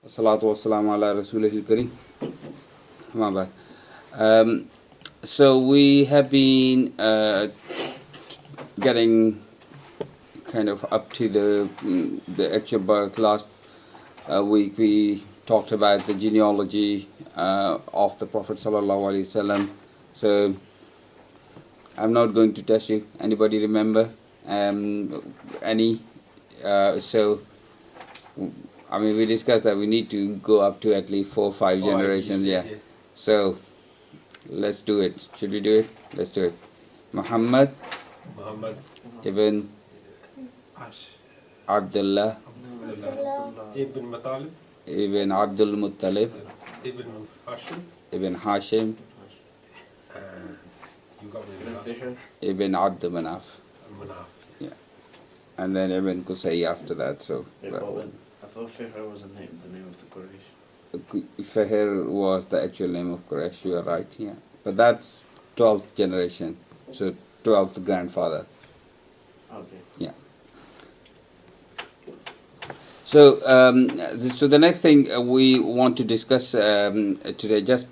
Salatu wassalamu ala rasulihil kareem. Amma ba'd. So we have been getting kind of up to the actual birth. Last week we talked about the genealogy of the Prophet sallallahu alaihi wasallam. So I'm not going to test you. Anybody remember any? So I mean, we discussed that we need to go up to at least 4 or 5 generations. Yeah. So let's do it. Should we do it? Let's do it. Muhammad ibn Abdullah ibn Matalib ibn Abdul Muttalib ibn Hashim you got me the last. ibn Abd Manaf. Manaf. Yeah. And then Ibn Qusay after that. So I thought Fihr was the name of the Quraysh. Fahir was the actual name of Quraysh. You are right. Yeah. But that's 12th generation. So 12th grandfather. Okay. Yeah. So, so the next thing we want to discuss today, just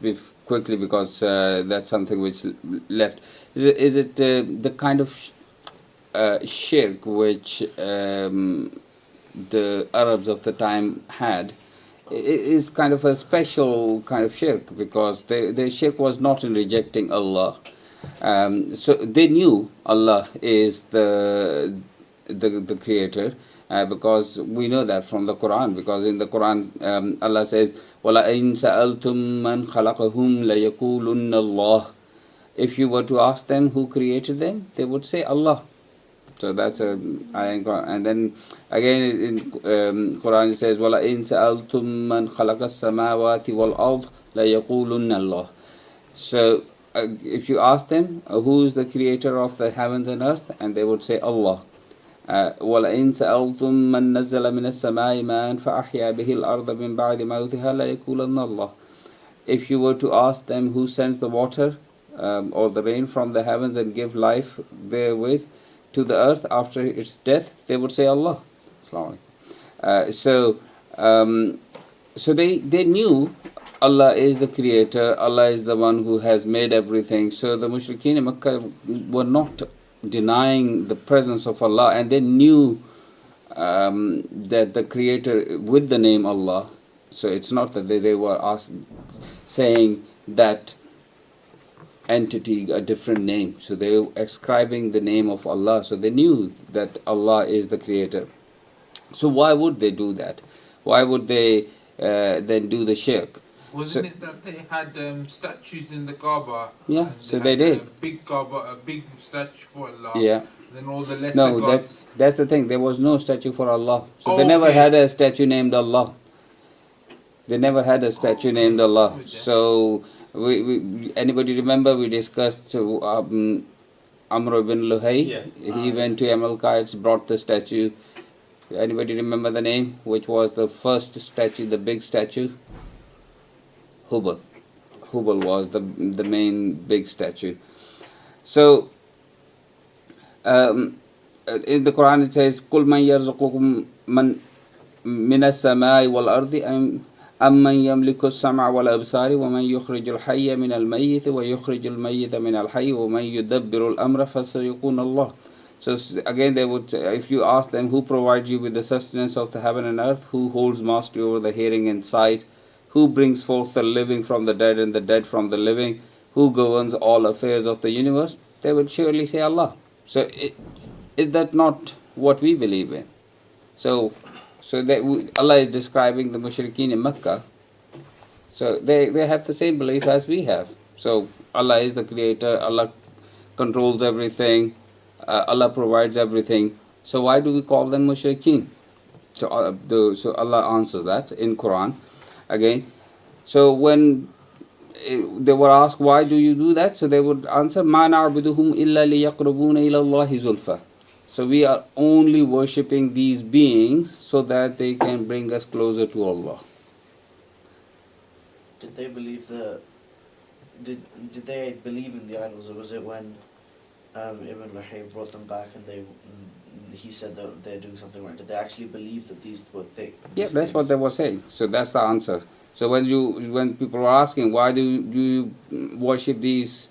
quickly, because that's something which left, is it the kind of shirk which the Arabs of the time had? Is kind of a special kind of shirk, because the shirk was not in rejecting Allah. So they knew Allah is the creator, because we know that from the Quran, because in the Quran Allah says, وَلَئِن سَأَلْتُم مَّنْ خَلَقَهُمْ لَيَقُولُنَّ اللَّهُ. If you were to ask them who created them, they would say Allah. So that's a, and then again in Quran it says, وَلَئِن سَأَلْتُم مَّنْ خَلَقَ السَّمَاوَاتِ وَالْأَرْضِ لَيَقُولُنَّ اللَّهُ. So if you ask them who is the creator of the heavens and earth, and they would say Allah. وَلَئِن سَأَلْتُم مَّن نَّزَّلَ مِنَ السَّمَاءِ مَاءً فَأَحْيَا بِهِ الْأَرْضَ مِن بَعْدِ مَوْتِهَا لَيَقُولُنَّ اللَّهُ. If you were to ask them who sends the water or the rain from the heavens and give life therewith to the earth after its death, they would say Allah. So they knew Allah is the creator, Allah is the one who has made everything. So the mushrikeen in Makkah were not denying the presence of Allah, and they knew that the creator with the name Allah. So it's not that they were saying that entity a different name. So they were ascribing the name of Allah. So they knew that Allah is the creator. So why would they do that? Why would they then do the shirk? Wasn't it that they had statues in the Kaaba? Yeah, so they did. A big Kaaba, a big statue for Allah. Yeah. Then all the lesser No, gods. that's the thing. There was no statue for Allah. So Oh, they never okay. had a statue named Allah. They never had a statue named Allah. Okay. So anybody remember we discussed Amr ibn Luhay? Yeah. He went to Amalekites, brought the statue. Anybody remember the name? Which was the first statue, the big statue? Hubal. Hubal was the main big statue. So in the Quran it says, "Kul man yarzuqukum man min as-samai wal ardi amman yamliku as-sam'a wal absari wa man yukhrijul hayya min al-mayyit wa yukhrijul mayyita min al-hayy wa man yudabbiru al-amra fasayaquluna Allah." So again they would, if you ask them who provides you with the sustenance of the heaven and earth, who holds mastery over the hearing and sight, who brings forth the living from the dead and the dead from the living, who governs all affairs of the universe, they would surely say Allah. So is that not what we believe in? So Allah is describing the mushrikeen in Mecca. So they have the same belief as we have. So Allah is the creator, Allah controls everything, Allah provides everything. So why do we call them mushrikeen? So Allah answers that in Quran again. So when they were asked, why do you do that? So they would answer, مَا نَعْبُدُهُمْ إِلَّا لِيَقْرُبُونَ إِلَى اللَّهِ زُلْفَى. So we are only worshipping these beings so that they can bring us closer to Allah. Did they believe did they believe in the idols, or was it when Ibn Luhay brought them back and he said that they're doing something right, did they actually believe that these were Yeah, that's what they were saying. So that's the answer. So when people are asking why do you worship these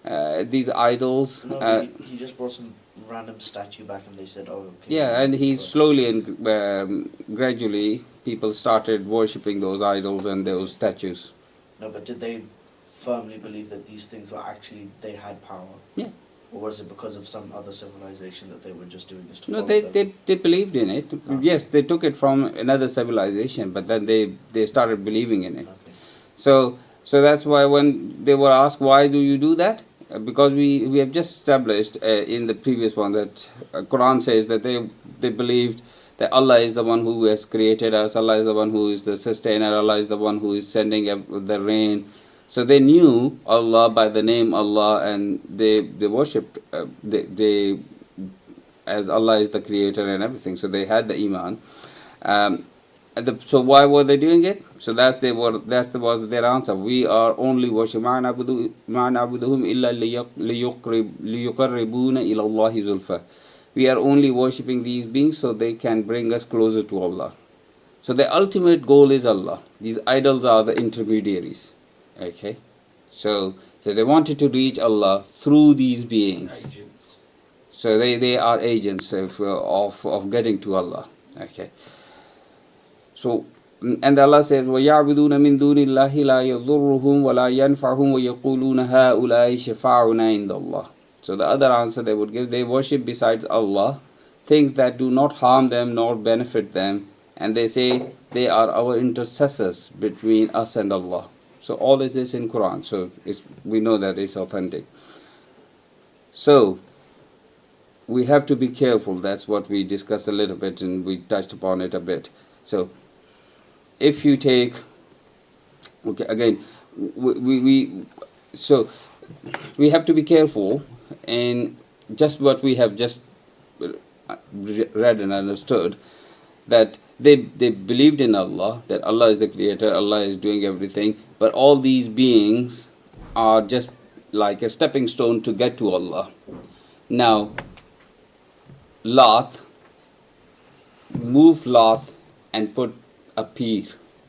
idols? No, he just brought some random statue back and they said, oh, okay. Yeah, and he slowly and gradually people started worshipping those idols and those statues. No, but did they firmly believe that these things were actually, they had power? Yeah. Or was it because of some other civilization that they were just doing this to No, follow they, them? they believed in it. Oh. Yes, they took it from another civilization, but then they started believing in it. Okay. So that's why when they were asked why do you do that, because we have just established in the previous one that Quran says that they believed that Allah is the one who has created us, Allah is the one who is the sustainer, Allah is the one who is sending the rain. So they knew Allah by the name Allah, and they worshipped they as Allah is the creator and everything. So they had the iman. So why were they doing it? So was their answer. We are only worshiping ما نعبدهم إلا ليقربون إلى الله زلفى. We are only worshipping these beings so they can bring us closer to Allah. So the ultimate goal is Allah. These idols are the intermediaries. Okay, so they wanted to reach Allah through these beings. Agents. So they are agents of getting to Allah. Okay. So, and Allah says, وَيَعْبُدُونَ مِن دُونِ اللَّهِ لَا يَضُرُّهُمْ وَلَا يَنْفَعُهُم وَيَقُولُونَ هَؤُلَاءِ شَفَاعُنَا عِندَ اللَّهِ. So the other answer they would give, they worship besides Allah things that do not harm them nor benefit them, and they say they are our intercessors between us and Allah. So all is this in Quran. So we know that it's authentic. So we have to be careful. That's what we discussed a little bit and we touched upon it a bit. So if you take, okay, again, we have to be careful in just what we have just read and understood, that they believed in Allah, that Allah is the creator, Allah is doing everything, but all these beings are just like a stepping stone to get to Allah. Now, move Lath and put a pir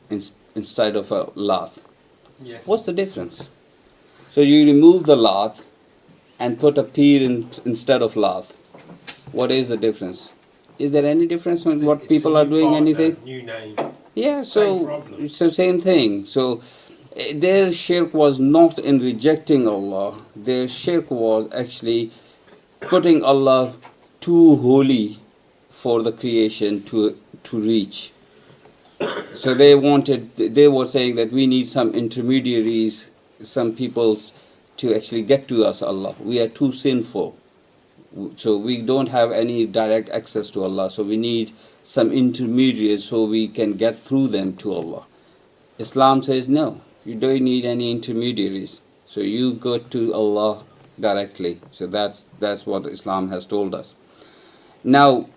instead of a Lath. Yes. What's the difference? So you remove the Lath and put a pir instead of Lath. What is the difference? Is there any difference in what people are doing? Anything? New name. Yeah, Same problem. so same thing. So their shirk was not in rejecting Allah. Their shirk was actually putting Allah too holy for the creation to reach. So they were saying that we need some intermediaries, some people to actually get to us, Allah. We are too sinful. So we don't have any direct access to Allah. So we need some intermediaries so we can get through them to Allah. Islam says no, you don't need any intermediaries. So you go to Allah directly. So that's what Islam has told us. Now,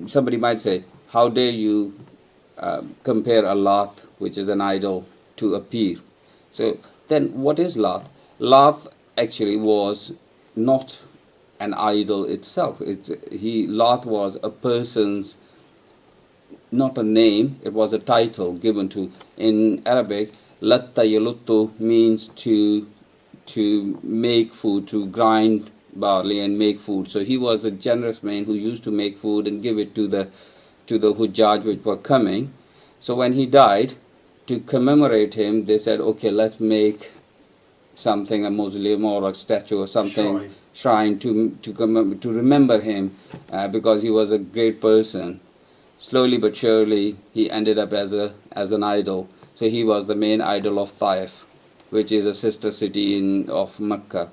somebody might say, how dare you compare a Lath, which is an idol, to a pir? So then what is Lath? Lath actually was not an idol itself. Lath was a person's, not a name, it was a title given to, in Arabic, latta yaluttu means to make food, to grind barley and make food. So he was a generous man who used to make food and give it to the Hujjaj which were coming. So when he died, to commemorate him, they said, okay, let's make something, a mausoleum or a statue or something, shrine to remember him, because he was a great person. Slowly but surely, he ended up as an idol. So he was the main idol of Taif, which is a sister city of Mecca.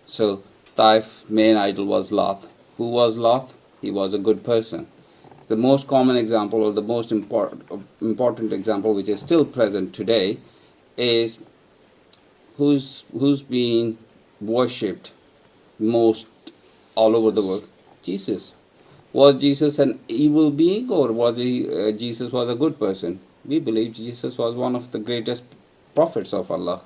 So Taif's main idol was Lath. Who was Lath? He was a good person. The most common example, or the most important example, which is still present today, is who's being worshipped most all over the world? Jesus. Was Jesus an evil being, or was Jesus was a good person? We believe Jesus was one of the greatest prophets of Allah.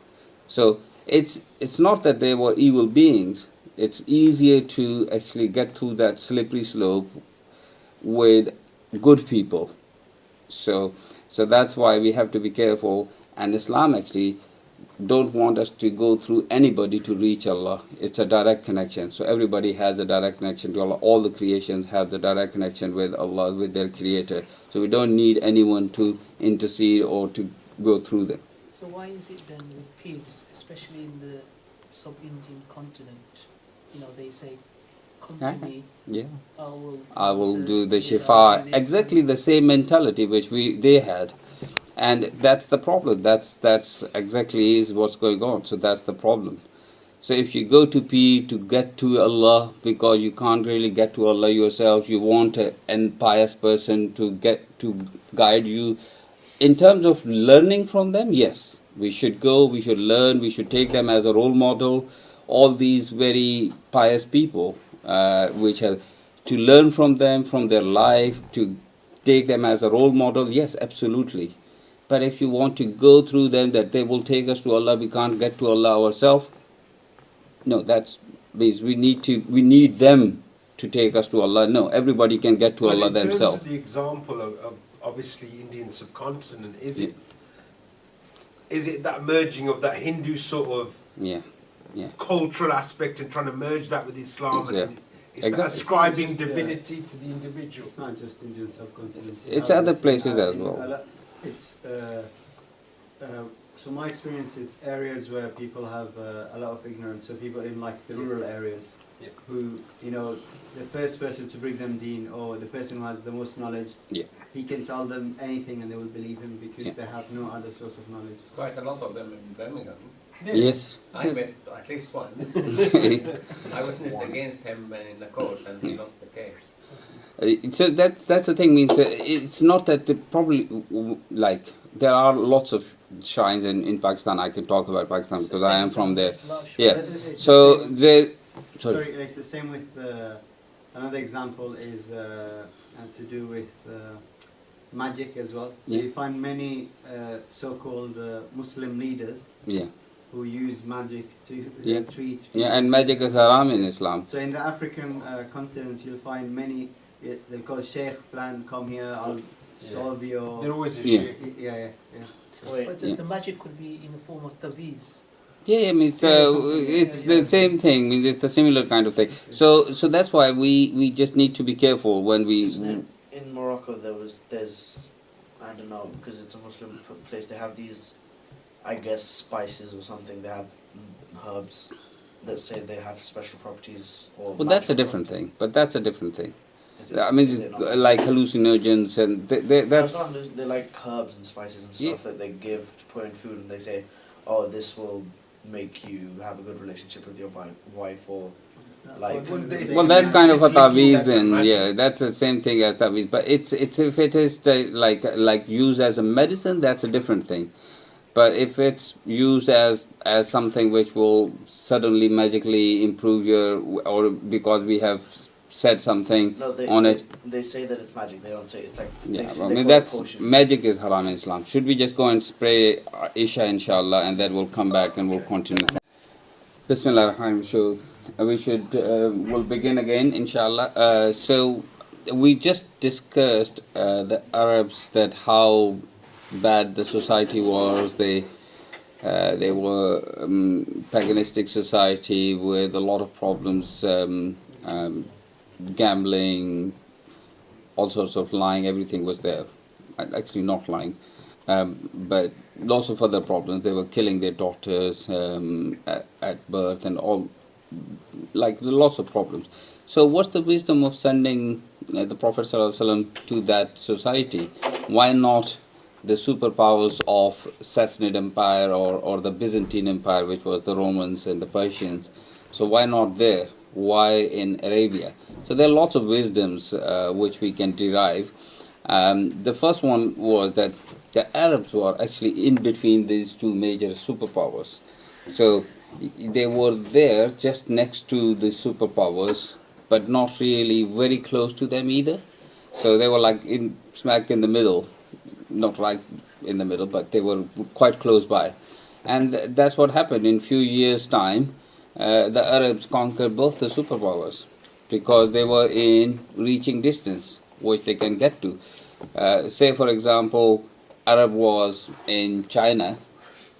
So it's not that they were evil beings. it's easier to actually get through that slippery slope with good people. So that's why we have to be careful. And Islam actually don't want us to go through anybody to reach Allah. It's a direct connection. So everybody has a direct connection to Allah. All the creations have the direct connection with Allah, with their Creator. So we don't need anyone to intercede or to go through them. So why is it then with peers, especially in the sub-Indian continent, they say, come to me, Yeah. I I will serve do the you, shifa. I'll do this, Exactly the same mentality which they had, and that's the problem. That's exactly is what's going on. So that's the problem. So if you go to Pir to get to Allah because you can't really get to Allah yourself, you want an pious person to guide you. In terms of learning from them, yes, we should go. We should learn. We should take them as a role model. All these very pious people, which have to learn from them, from their life, to take them as a role model, yes, absolutely. But if you want to go through them, that they will take us to Allah, we can't get to Allah ourselves. No, that's means we need them to take us to Allah. No, everybody can get to Allah in terms themselves. of the example of obviously Indian subcontinent, is it that merging of that Hindu sort of cultural aspect and trying to merge that with Islam? Exactly. And it's that ascribing divinity to the individual. It's not just Indian subcontinent. It's other places as well. It's so my experience, it's areas where people have a lot of ignorance. So people in like the rural areas, who the first person to bring them deen, or the person who has the most knowledge, he can tell them anything and they will believe him because they have no other source of knowledge. There's quite a lot of them in Birmingham. Yes. I met at least one. I witnessed against him in the court and he lost the case. So that's the thing. Means it's not that probably like there are lots of shrines in Pakistan. I can talk about Pakistan because I am from there. Yeah. So sorry, it's the same with another example is to do with magic as well. So you find many so-called Muslim leaders who use magic to treat people. And magic is haram in Islam. So in the African continent, you'll find many. They'll call Sheikh Flan, come here, I'll solve your... They're always a sheikh. But the magic could be in the form of taweez. I mean, it's the same thing. I mean, it's a similar kind of thing. So that's why we just need to be careful when we... In Morocco, there's I don't know, because it's a Muslim place, they have these, I guess, spices or something. They have herbs that say they have special properties. Or well, that's a different thing. But that's a different thing. I mean, it's like hallucinogens and that's... They're like herbs and spices and stuff that they give to put in food, and they say, oh, this will make you have a good relationship with your wife, or like... Well, that's kind of a taweez, and that's the same thing as taweez. But it's if it is like used as a medicine, that's a different thing. But if it's used as something which will suddenly magically improve or because we have said something on it. They say that it's magic. They don't say it's like... I mean, that's... Magic is haram in Islam. Should we just go and spray Isha, inshallah, and then we'll come back and we'll continue. Bismillah ar-Rahman. So we'll begin again, inshallah. So we just discussed the Arabs, that how bad the society was. They were paganistic society with a lot of problems, gambling, all sorts of lying, everything was there. Actually not lying, but lots of other problems. They were killing their daughters at birth and all, like lots of problems. So what's the wisdom of sending the Prophet ﷺ to that society? Why not the superpowers of Sassanid Empire or the Byzantine Empire, which was the Romans and the Persians? So why not there? Why in Arabia? So there are lots of wisdoms which we can derive. The first one was that the Arabs were actually in between these two major superpowers. So they were there just next to the superpowers, but not really very close to them either. So they were like smack in the middle, not right in the middle, but they were quite close by. And that's what happened in few years' time. the Arabs conquered both the superpowers because they were in reaching distance which they can get to. Say, for example, Arab was in China,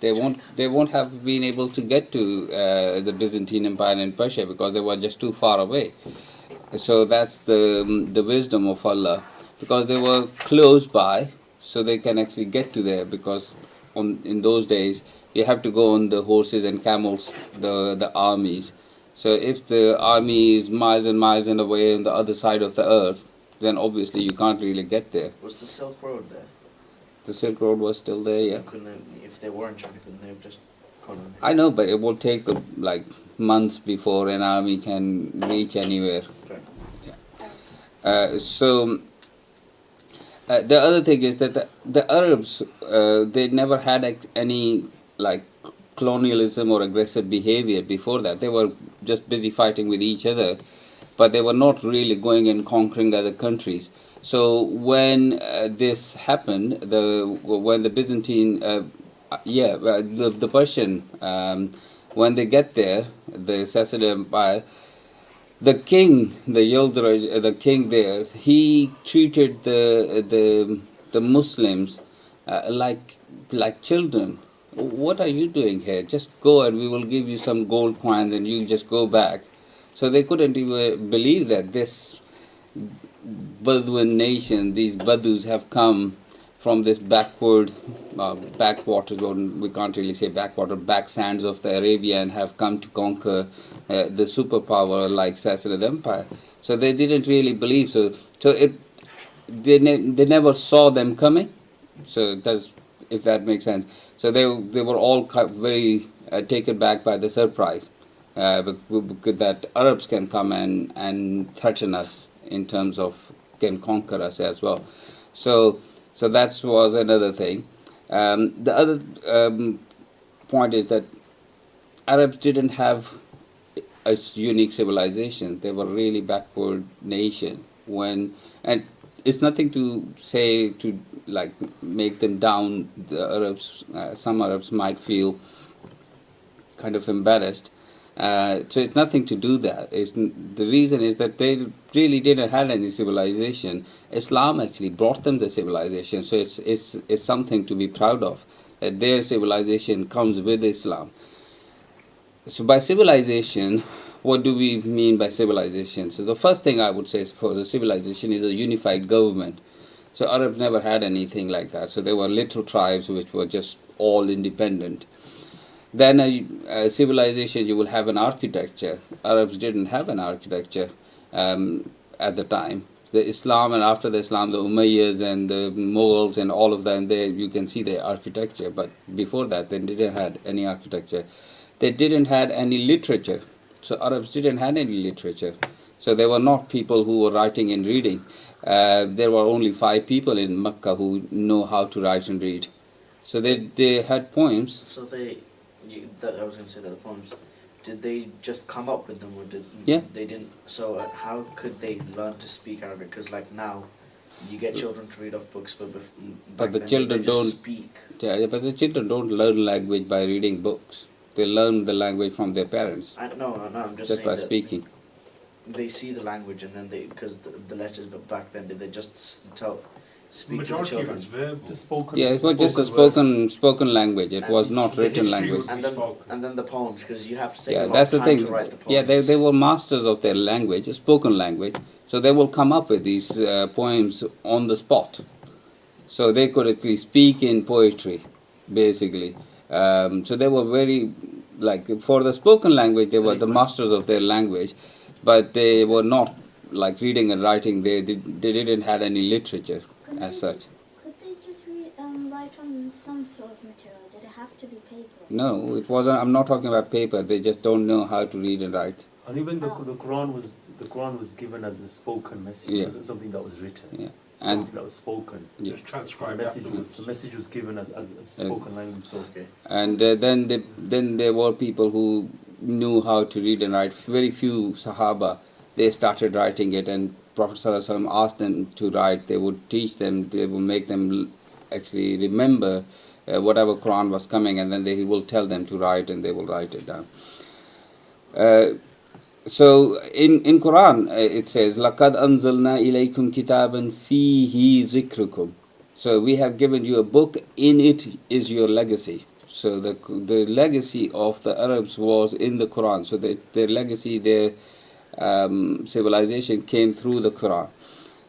they won't have been able to get to the Byzantine Empire and Persia because they were just too far away. So that's the wisdom of Allah, because they were close by, so they can actually get to there. Because in those days you have to go on the horses and camels, the armies. So if the army is miles and miles and away on the other side of the earth, then obviously you can't really get there. Was the Silk Road there? The Silk Road was still there, yeah. If they weren't China, couldn't they have just gone on? I know, but it will take like months before an army can reach anywhere. Fair. So the other thing is that the Arabs, they never had any like colonialism or aggressive behavior before that. They were just busy fighting with each other, but they were not really going and conquering other countries. So when this happened, when the Byzantine, the Persian, when they get there, the Sassanid Empire, the king, the king there, he treated the Muslims like children. What are you doing here? Just go and we will give you some gold coins and you just go back. So they couldn't even believe that this Bedouin nation, these Badus have come from this backwaters, or we can't really say backwater, back sands of the Arabia, and have come to conquer the superpower like Sassanid Empire. So they didn't really believe. So they never saw them coming. So if that makes sense. So they were all very taken back by the surprise, because that Arabs can come and threaten us in terms of can conquer us as well. So that was another thing. The other point is that Arabs didn't have a unique civilization. They were really backward nation and it's nothing to say to like make them down. The Arabs, some Arabs might feel kind of embarrassed. So it's nothing to do that. The reason is that they really didn't have any civilization. Islam actually brought them the civilization. So it's something to be proud of, that their civilization comes with Islam. So by civilization, what do we mean by civilization? So the first thing I would say for the civilization is a unified government. So Arabs never had anything like that. So there were little tribes which were just all independent. Then a civilization, you will have an architecture. Arabs didn't have an architecture at the time. The Islam, and after the Islam, the Umayyads and the Mughals and all of them, you can see their architecture. But before that, they didn't have any architecture. They didn't have any literature. So Arabs didn't have any literature. So there were not people who were writing and reading. There were only 5 people in Mecca who know how to write and read. So they had poems. So I was going to say that the poems, did they just come up with them, or they didn't? So how could they learn to speak Arabic? Because like now, you get children to read off books, but the children don't speak. Yeah, but the children don't learn language by reading books. They learn the language from their parents. No, I'm just Just saying by that speaking. they see the language, and then because the letters, but back then, did they just speak Majority to the of children? it's verbal. Just spoken. Yeah, it was just a spoken language. It was not The written history language. would- And then the poems, because you have to take Yeah, a lot that's of the time thing. to write the poems. Yeah, they were masters of their language, spoken language. So they will come up with these poems on the spot. So they could actually speak in poetry, basically. So they were very, like, for the spoken language, they were the masters of their language, but they were not like reading and writing. They didn't have any literature as such. Could they just write on some sort of material? Did it have to be paper? No, it wasn't. I'm not talking about paper. They just don't know how to read and write. And even the Quran was given as a spoken message. Yeah. It wasn't something that was written. Yeah. Something And that was spoken. yeah. Just The transcribe message was given as spoken language. So Okay. And then there were people who knew how to read and write. Very few Sahaba, they started writing it, and Prophet ﷺ asked them to write. They would teach them, they would make them actually remember whatever Quran was coming, and then he will tell them to write, and they will write it down. So in Quran it says لَقَدْ أَنزَلْنَا إِلَيْكُمْ كِتَابًا فِيهِ ذِكْرُكُمْ. So we have given you a book, in it is your legacy. So the legacy of the Arabs was in the Quran. So their legacy, their civilization came through the Quran.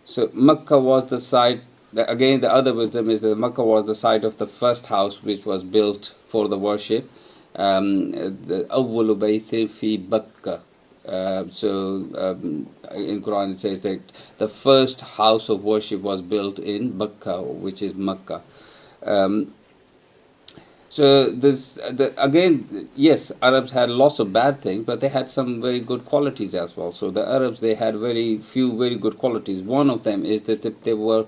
So Mecca was the site. Again, the other wisdom is that Mecca was the site of the first house which was built for the worship. The أول بيت في بكة. In Quran it says that the first house of worship was built in Bakka, which is Mecca. So again, yes, Arabs had lots of bad things, but they had some very good qualities as well. So the Arabs, they had very few very good qualities. One of them is that they were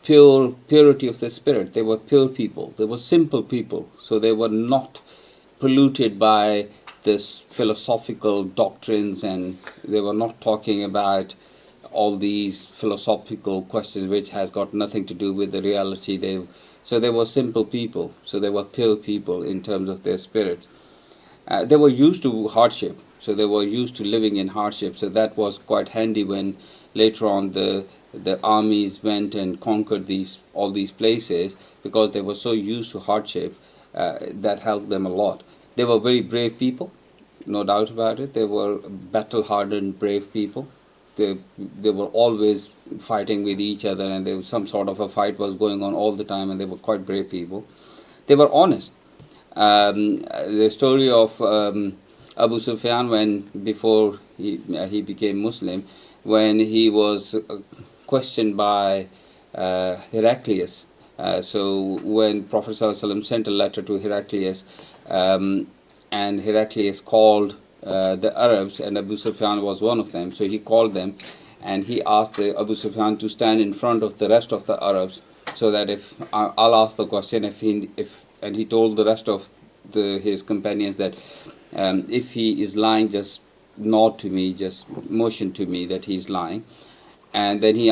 purity of the spirit. They were pure people. They were simple people. So they were not polluted by this philosophical doctrines, and they were not talking about all these philosophical questions which has got nothing to do with the reality. So they were simple people. So they were pure people in terms of their spirits. They were used to hardship. So they were used to living in hardship. So that was quite handy when later on the armies went and conquered all these places, because they were so used to hardship. That helped them a lot. They were very brave people, no doubt about it. They were battle-hardened, brave people. They were always fighting with each other, and there was some sort of a fight was going on all the time, and they were quite brave people. They were honest. The story of Abu Sufyan, before he became Muslim, when he was questioned by Heraclius. So when Prophet ﷺ sent a letter to Heraclius, and Heraclius called the Arabs, and Abu Sufyan was one of them. So he called them, and he asked Abu Sufyan to stand in front of the rest of the Arabs, so that if I'll ask the question, and he told the rest of his companions that if he is lying, just nod to me, just motion to me that he's lying. And then he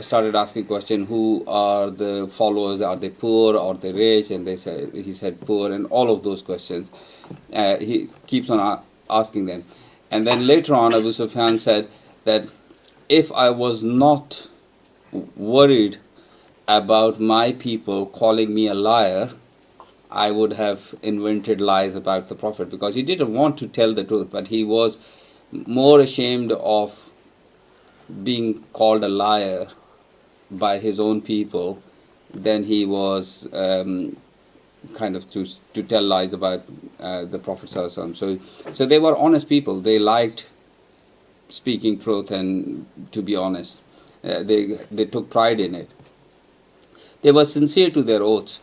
started asking question, who are the followers? Are they poor? Are they rich? And he said poor, and all of those questions. He keeps on asking them. And then later on, Abu Sufyan said that if I was not worried about my people calling me a liar, I would have invented lies about the Prophet, because he didn't want to tell the truth, but he was more ashamed of being called a liar by his own people than he was kind of to tell lies about the Prophet ﷺ. So they were honest people. They liked speaking truth and to be honest. They took pride in it. They were sincere to their oaths.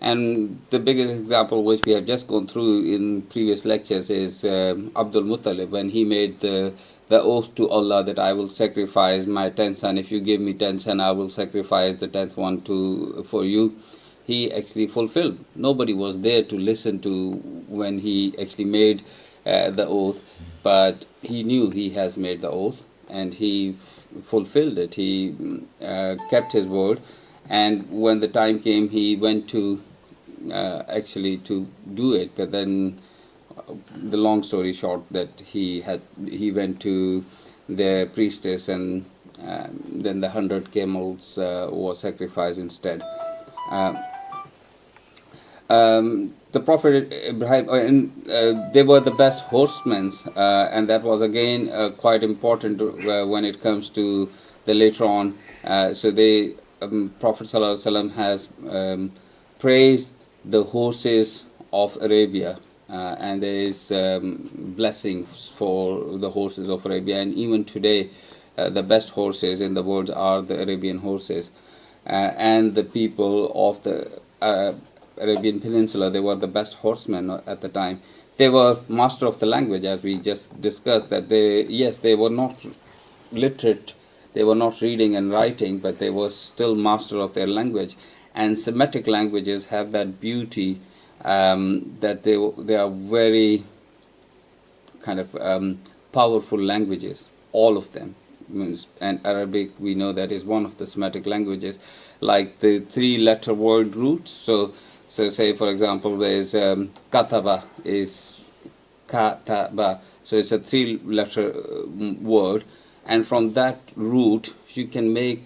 And the biggest example, which we have just gone through in previous lectures, is Abdul Muttalib, when he made the oath to Allah that I will sacrifice my 10th son. If you give me 10 sons, I will sacrifice the 10th one for you. He actually fulfilled. Nobody was there to listen to when he actually made the oath, but he knew he has made the oath, and he fulfilled it. He kept his word, and when the time came, he went to actually to do it. But then, the long story short, that he went to the priestess, and then the 100 camels were sacrificed instead. The Prophet Ibrahim, they were the best horsemen, and that was again quite important when it comes to the later on. So Prophet ﷺ has praised the horses of Arabia. And there is blessings for the horses of Arabia, and even today the best horses in the world are the Arabian horses. And the people of the Arabian Peninsula, they were the best horsemen at the time. They were master of the language, as we just discussed, that they were not literate, they were not reading and writing, but they were still master of their language. And Semitic languages have that beauty, that they are very kind of powerful languages, all of them. And Arabic, we know that is one of the Semitic languages, like the 3-letter word roots. So say for example, there's kataba is Ka-ta-ba. So it's a three-letter word, and from that root you can make,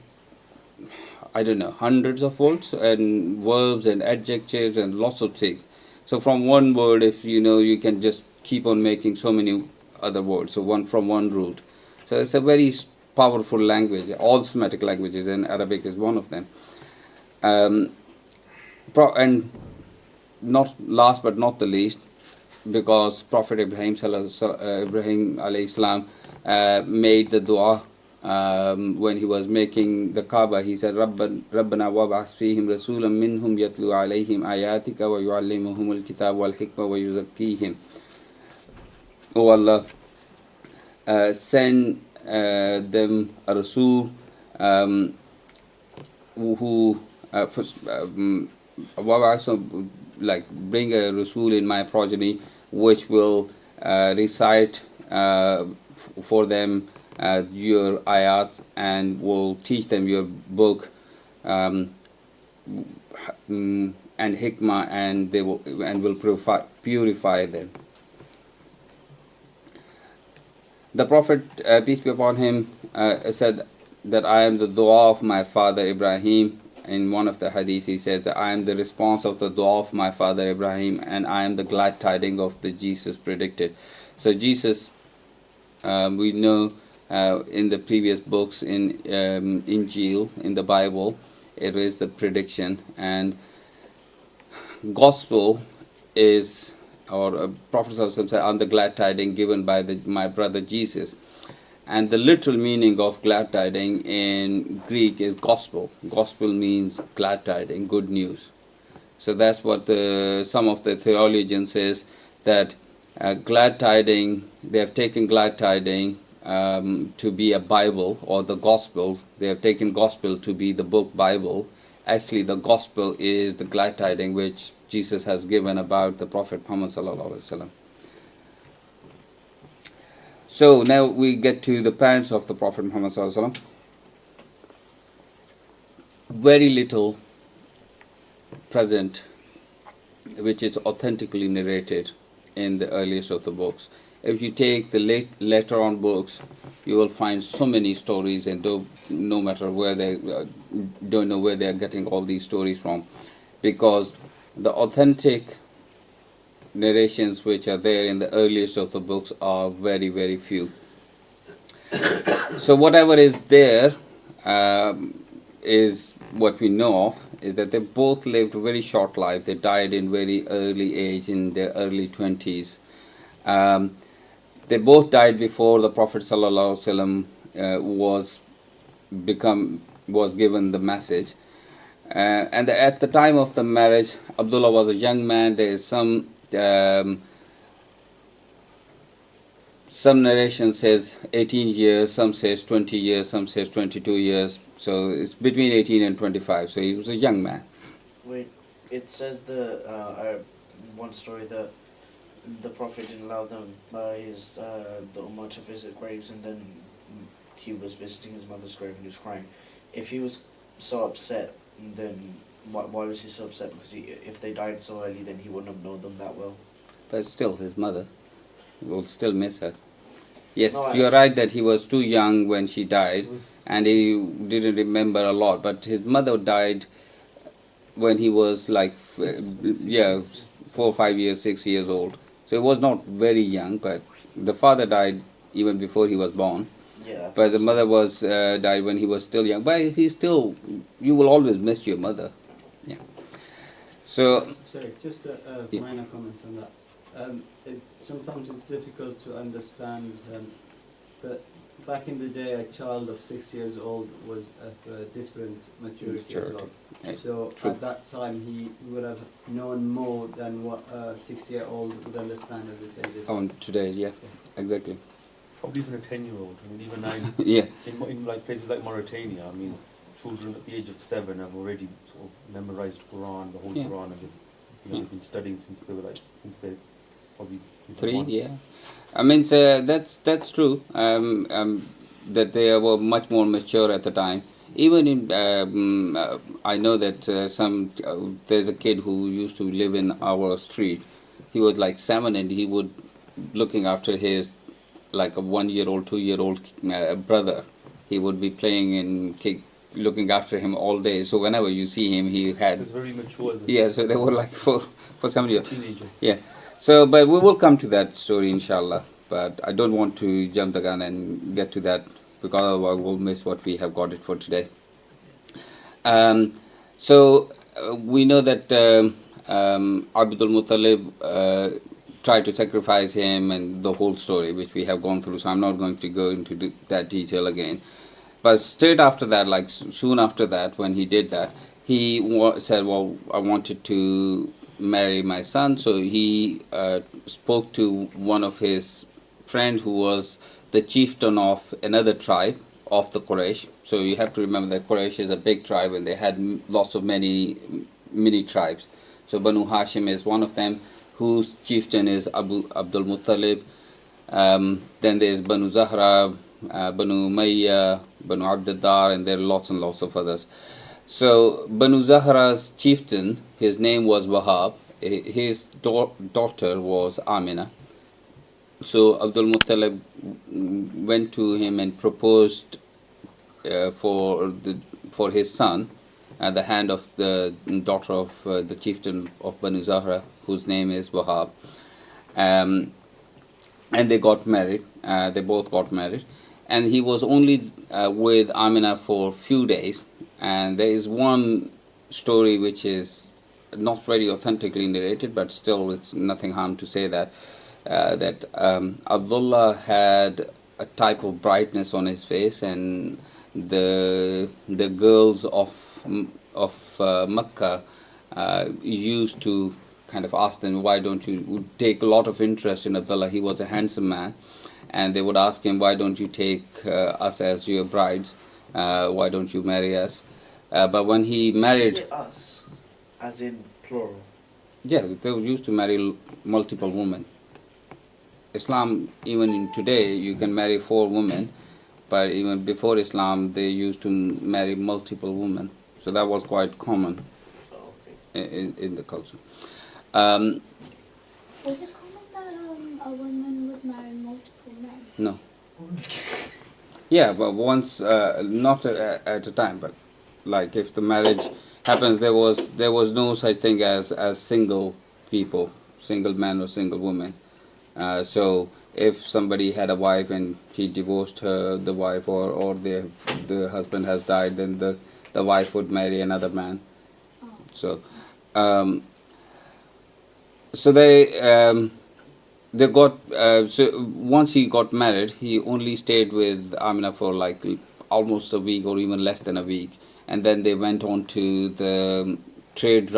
I don't know, hundreds of words and verbs and adjectives and lots of things. So from one word, if you know, you can just keep on making so many other words. So one from one root. So it's a very powerful language. All Semitic languages, and Arabic is one of them. And not last but not the least, because Prophet Ibrahim alayhi salam made the dua when he was making the Kaaba. He said, Rabbana wab'ath fihim rasulan minhum yatlu alayhim ayatika wa yu'allimuhum al-kitab wal-hikmah wa yuzakkihim. O Allah, send them a Rasul who like bring a Rasul in my progeny which will recite for them your ayat and will teach them your book and hikmah, and they will purify them. The Prophet, peace be upon him, said that I am the dua of my father Ibrahim. In one of the hadiths he says that I am the response of the dua of my father Ibrahim, and I am the glad tidings of the Jesus predicted. So Jesus, we know in the previous books in Injil, in the Bible, it is the prediction, and gospel is, or Prophet said, I'm the glad tidings given by my brother Jesus. And the literal meaning of glad tidings in Greek is gospel. Gospel means glad tidings, good news. So that's what some of the theologians says, that glad tidings, they have taken glad tidings to be a Bible, or the gospel. They have taken gospel to be the book Bible. Actually, the gospel is the glad tidings which Jesus has given about the Prophet Muhammad sallallahu alaihi wasallam. So now we get to the parents of the Prophet Muhammad sallallahu alaihi wasallam. Very little present which is authentically narrated in the earliest of the books. If you take the later on books, you will find so many stories, and no matter where they don't know where they are getting all these stories from, because the authentic narrations which are there in the earliest of the books are very, very few. So whatever is there is what we know of, is that they both lived a very short life. They died in very early age, in their early 20s. They both died before the Prophet ﷺ was given the message. And at the time of the marriage, Abdullah was a young man. There is some narration says 18 years, some says 20 years, some says 22 years. So it's between 18 and 25. So he was a young man. Wait, it says one story that the Prophet didn't allow them the Ummah to visit graves, and then he was visiting his mother's grave and he was crying. If he was so upset, then why was he so upset? Because if they died so early, then he wouldn't have known them that well. But still, his mother will still miss her. Yes, No, you are right that he was too young when she died, and he didn't remember a lot. But his mother died when he was like, 4, 5 years, 6 years old. So he was not very young, but the father died even before he was born. Yeah. But the mother was died when he was still young. But you will always miss your mother. Yeah. So. Sorry, just a minor comment on that. Sometimes it's difficult to understand, but back in the day, a child of 6 years old was at a different maturity as well. So True. at that time, he would have known more than what a 6-year-old would understand at this age. On today, yeah, exactly. Probably even a 10-year-old. I mean, even 9. Yeah. In like places like Mauritania, I mean, children at the age of 7 have already sort of memorized Quran, the whole Quran, and they've been studying since they probably 3, 1. yeah. I mean, so that's true. That they were much more mature at the time. Even in, I know that there's a kid who used to live in our street. He was like 7, and he would looking after his like a 1-year-old, 2-year-old brother. He would be playing and looking after him all day. So whenever you see him, he had. So it's very mature. Yeah, so they were like for somebody. Teenager. Yeah. So, but we will come to that story, inshallah. But I don't want to jump the gun and get to that because otherwise we'll miss what we have got it for today. So we know that Abdul Muttalib tried to sacrifice him and the whole story, which we have gone through. So I'm not going to go into that detail again. But straight after that, like soon after that, when he did that, he said, well, I wanted to marry my son. So he spoke to one of his friends who was the chieftain of another tribe of the Quraysh. So you have to remember that Quraysh is a big tribe and they had lots of many tribes. So Banu Hashim is one of them, whose chieftain is Abdul Muttalib. Then there is Banu Zahra, Banu Umayya, Banu Abdiddar, and there are lots and lots of others. So Banu Zahra's chieftain, his name was Wahab. His daughter was Amina. So Abdul Muttalib went to him and proposed for his son at the hand of the daughter of the chieftain of Banu Zahra, whose name is Wahab. And they got married. They both got married. And he was only with Amina for a few days. And there is one story which is not very authentically narrated, but still it's nothing harm to say that, Abdullah had a type of brightness on his face, and the girls of Mecca used to kind of ask them, why don't you take a lot of interest in Abdullah? He was a handsome man, and they would ask him, why don't you take us as your brides? Why don't you marry us? But when he married... Say us, as in plural. Yeah, they used to marry multiple women. Islam, even in today, you can marry 4 women, but even before Islam, they used to marry multiple women. So that was quite common in the culture. Was it common that a woman would marry multiple men? No. Yeah, but once, not at a time, but like if the marriage happens, there was no such thing as single people, single man or single woman. So if somebody had a wife and he divorced the wife, or the husband has died, then the wife would marry another man. So they got so once he got married, he only stayed with Amina for like almost a week or even less than a week, and then they went on to the trade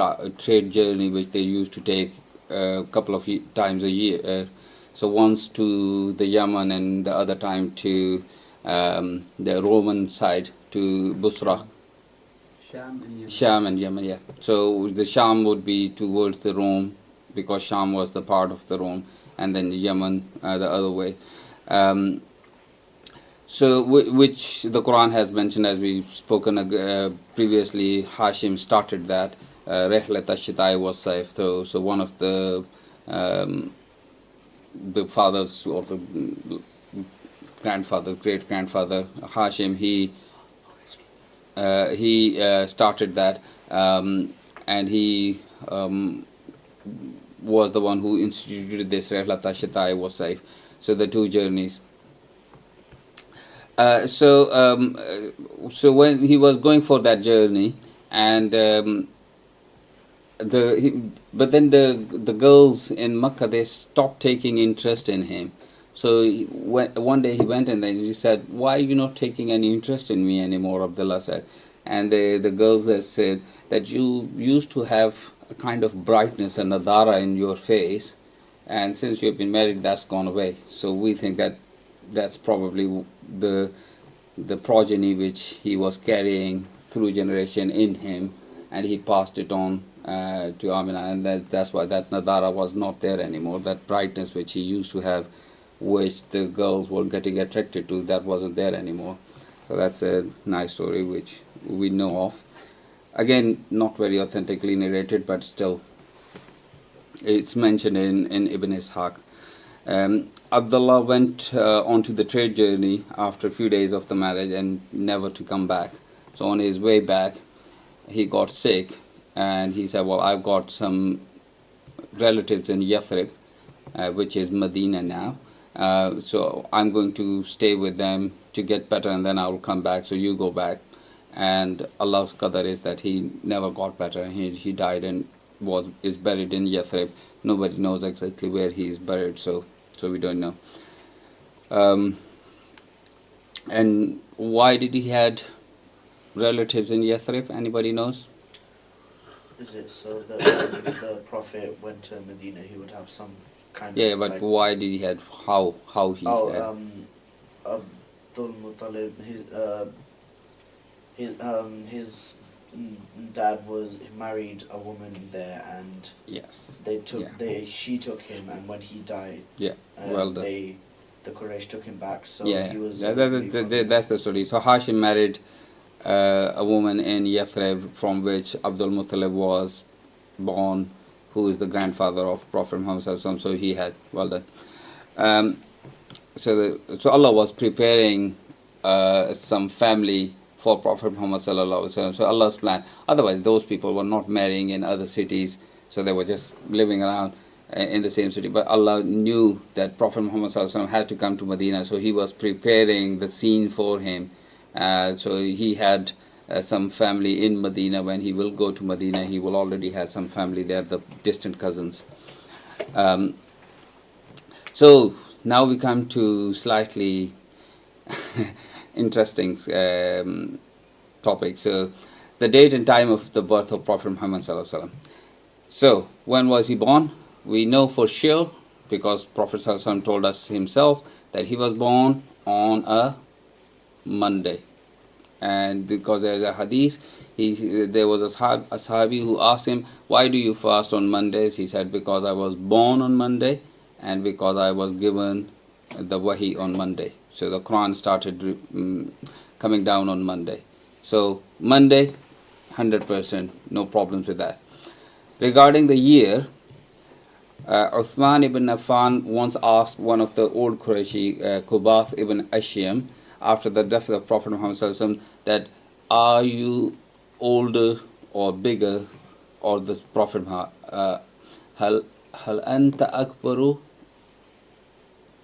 journey, which they used to take a couple of times a year. So once to the Yemen and the other time to the Roman side, to Busra. Sham and Yemen, yeah. So the Sham would be towards the Rome, because Sham was the part of the Rome, and then Yemen the other way. So which the Quran has mentioned, as we've spoken previously. Hashim started that. Rehlat ash-Shita'i was saif. So one of the fathers, or the grandfather, great grandfather, Hashim, he started that, and he was the one who instituted this Rehlat ash-Shita'i was saif. So the 2 journeys. So when he was going for that journey, and but then the girls in Mecca, they stopped taking interest in him. So one day he went and then he said, "Why are you not taking any interest in me anymore?" Abdullah said, and the girls said that you used to have a kind of brightness and nadara in your face, and since you've been married, that's gone away. So we think that that's probably the progeny which he was carrying through generation in him, and he passed it on to Amina, and that's why that nadara was not there anymore. That brightness which he used to have, which the girls were getting attracted to, that wasn't there anymore. So that's a nice story which we know of. Again, not very authentically narrated, but still it's mentioned in Ibn Ishaq. Abdullah went onto the trade journey after a few days of the marriage and never to come back. So on his way back, he got sick, and he said, well, I've got some relatives in Yathrib, which is Medina now. So I'm going to stay with them to get better, and then I will come back. So you go back. And Allah's qadar is that he never got better. He died and is buried in Yathrib. Nobody knows exactly where he is buried, so we don't know. And why did he had relatives in Yathrib? Anybody knows? Is it so that when the Prophet went to Medina, he would have some kind Yeah, of but like, why did he had how he had? Abdul Muttalib, his dad he married a woman there, and Yes. she took him, and when he died, Yeah. Well done. the Quraysh took him back. So Yeah, he was. that's the story. So Hashim married a woman in Yathrib, from which Abdul Muttalib was born, who is the grandfather of Prophet Muhammad Sallallahu Alaihi Wasallam. So he had, well done. So Allah was preparing some family for Prophet Muhammad Sallallahu Alaihi Wasallam. So Allah's plan. Otherwise, those people were not marrying in other cities, so they were just living around in the same city. But Allah knew that Prophet Muhammad Sallallahu Alaihi Wasallam had to come to Medina, so He was preparing the scene for him. So he had some family in Medina. When he will go to Medina, he will already have some family there, the distant cousins. So now we come to slightly interesting topic. So the date and time of the birth of Prophet Muhammad Sallallahu Alaihi Wasallam. So when was he born? We know for sure because Prophet Sallallahu Alaihi Wasallam told us himself that he was born on a Monday. And because there's a hadith, there was a sahabi who asked him, why do you fast on Mondays? He said, because I was born on Monday and because I was given the wahi on Monday. So the Quran started coming down on Monday. So Monday, 100%, no problems with that. Regarding the year, Uthman ibn Affan once asked one of the old Qurayshi, Kubath ibn Ashyam, after the death of Prophet Muhammad Sallallahu Alaihi Wasallam, that are you older or bigger, or the Prophet Hal anta akbaru,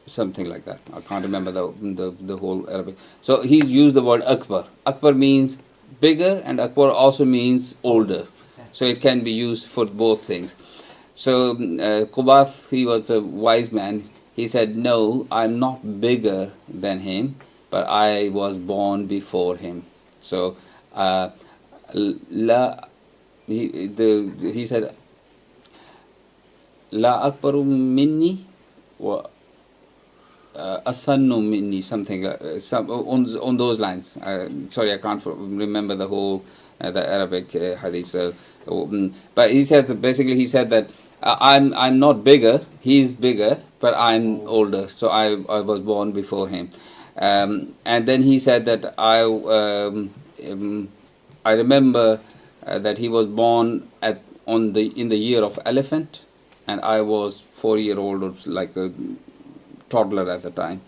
something like that. I can't remember the whole Arabic. So he used the word akbar. Akbar means bigger, and akbar also means older. So it can be used for both things. So Qubath, he was a wise man. He said, no, I'm not bigger than him, but I was born before him. So he said, La akbaru minni wa asannu minni, something on those lines. Sorry, I can't remember the whole the Arabic hadith. But he said, basically he said that I'm not bigger, he's bigger, but I'm older, so I was born before him. And then he said that I remember that he was born in the year of elephant, and I was 4-year-old, or like a toddler at the time.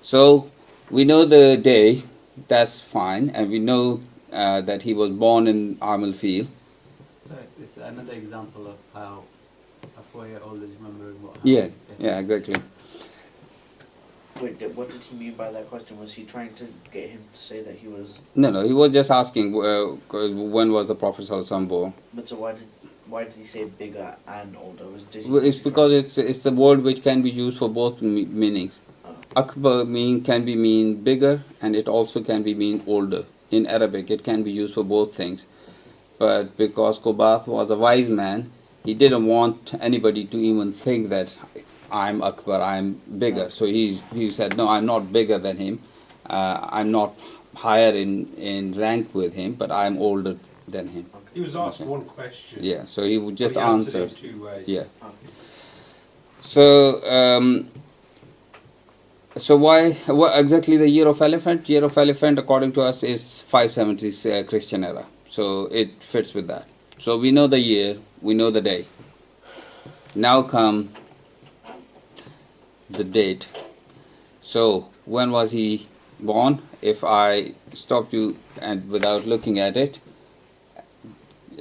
So we know the day, that's fine, and we know that he was born in Amal Field. This is another example of how a 4-year-old is remembering what happened. Yeah, exactly. Wait, what did he mean by that question? Was he trying to get him to say that he was... No, he was just asking when was the Prophet Sallallahu Alaihi Wasallam born. But so why did he say bigger and older? It's because it's a word which can be used for both meanings. Akbar can be mean bigger, and it also can be mean older. In Arabic, it can be used for both things. But because Qubath was a wise man, he didn't want anybody to even think that I'm Akbar, I'm bigger. So he said, no, I'm not bigger than him. I'm not higher in rank with him, but I'm older than him. He was asked one question. Yeah, so he would just But he answered answer. in 2 ways. Yeah. So, so what exactly the year of elephant? Year of elephant, according to us, is 570 Christian era. So it fits with that. So we know the year, we know the day. Now come the date. So when was he born? If I stop you and without looking at it,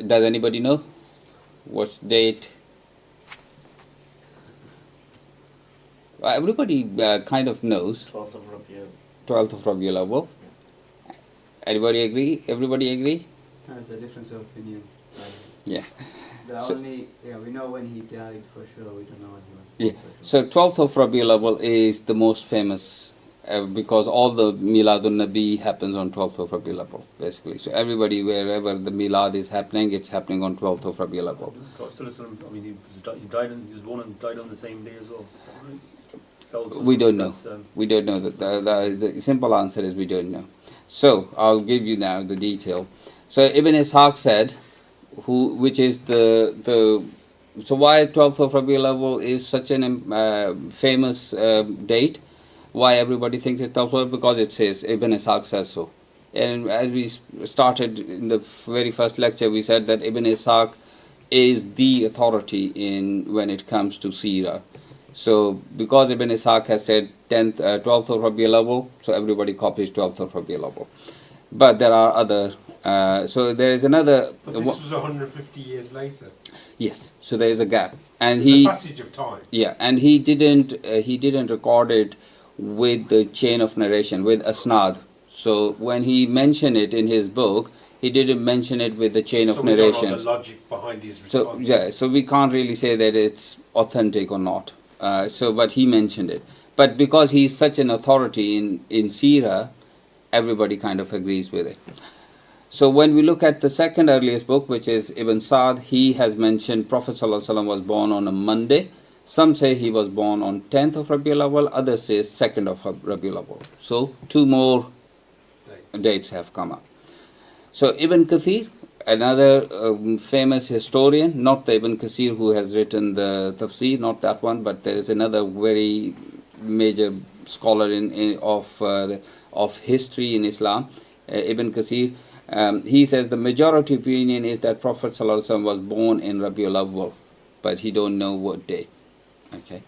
does anybody know what's date? Everybody kind of knows. 12th of Rabiul. 12th of Rabiul Awwal. Anybody agree? Everybody agree? There's a difference of opinion. Yes. We know when he died for sure. We don't know when he was. Yeah. So 12th of Rabiul Awwal is the most famous because all the Miladun Nabi happens on 12th of Rabiul Awwal, basically. So everybody, wherever the Milad is happening, it's happening on 12th of Rabiul Awwal. I mean, he was born and died on the same day as well. We don't know. We don't know. The simple answer is we don't know. So I'll give you now the detail. So Ibn Ishaq said, which is so why 12th of Rabiul Awwal is such an famous date? Why everybody thinks it's 12th? Because it says, Ibn Ishaq says so. And as we started in the very first lecture, we said that Ibn Ishaq is the authority when it comes to Seerah. So because Ibn Ishaq has said 12th of Rabiul Awwal, so everybody copies 12th of Rabiul Awwal. But there are other, so there is another. But this was 150 years later. Yes, so there is a gap, and There's a passage of time. Yeah, and he didn't record it with the chain of narration with asnad. So when he mentioned it in his book, he didn't mention it with the chain of narration. So we don't know the logic behind his response. So we can't really say that it's authentic or not. But he mentioned it. But because he's such an authority in Seerah, everybody kind of agrees with it. So when we look at the second earliest book, which is Ibn Sa'd, he has mentioned Prophet ﷺ was born on a Monday. Some say he was born on 10th of Rabiul Awwal, others say 2nd of Rabiul Awwal. So two more dates have come up. So Ibn Kathir, another famous historian, not the Ibn Kathir who has written the tafsir, not that one, but there is another very major scholar of history in Islam, Ibn Kathir. He says the majority opinion is that Prophet ﷺ was born in Rabiul Awwal, but he don't know what day. Okay,